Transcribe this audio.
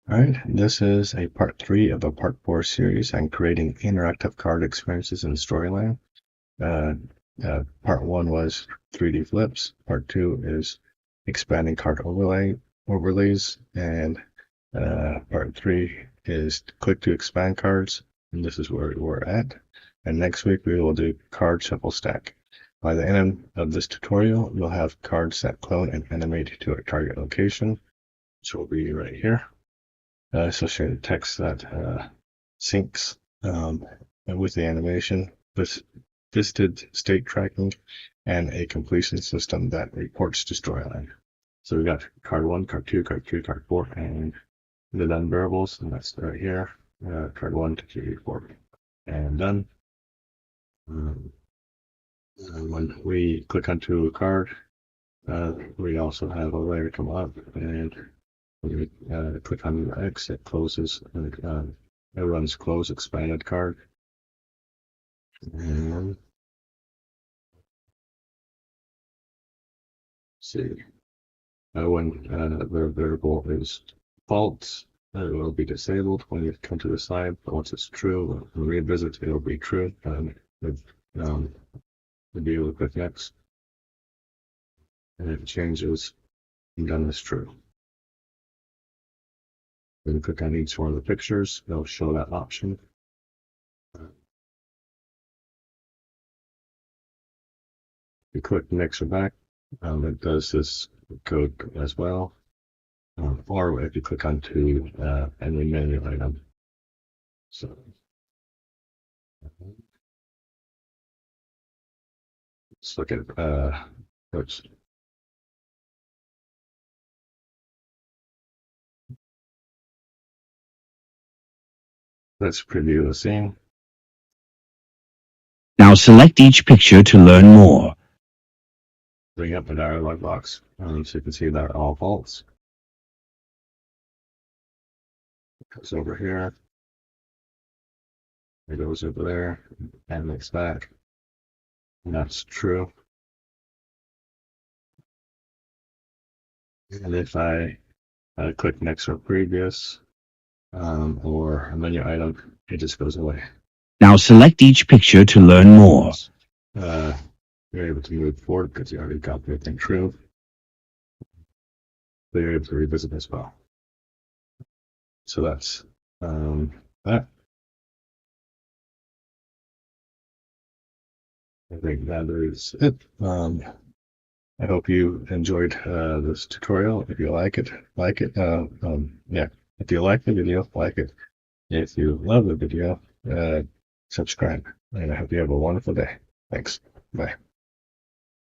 All right, this is a part 3 of a part 4 series on creating interactive card experiences in Storyline. Part 1 was 3D flips. Part 2 is expanding card overlays, and part 3 is click to expand cards, and this is where we're at. And next week we will do card shuffle stack. By the end of this tutorial, you'll have cards that clone and animate to a target location, which will be right here. Associated text that syncs with the animation, visited state tracking, and a completion system that reports to Storyline. So we got card 1, card 2, card 3, card 4, and the done variables, and that's right here. Card 1, 2, 3, 4, and done. And when we click onto a card, we also have a layer come up, and when we click on the X, it closes, it runs close expanded card. And see, when the variable is false, it will be disabled when you come to the side, but once it's true, when we revisit, it will be true. The deal with click next, and it changes, and done is true. When you click on each one of the pictures, it'll show that option. You click next or back, it does this code as well. Or if you click onto any menu item. So let's look at oops. Let's preview the scene. Now select each picture to learn more. Bring up a dialog box, so you can see they're all false. It goes over here. It goes over there, and it's back. And that's true. And if I click next or previous, or a menu item, it just goes away. Now select each picture to learn more. You're able to move forward because you already got everything true. So you're able to revisit as well. So that's that. I think that is it. I hope you enjoyed this tutorial. If you like it, yeah. If you like the video, like it. If you love the video, subscribe. And I hope you have a wonderful day. Thanks. Bye.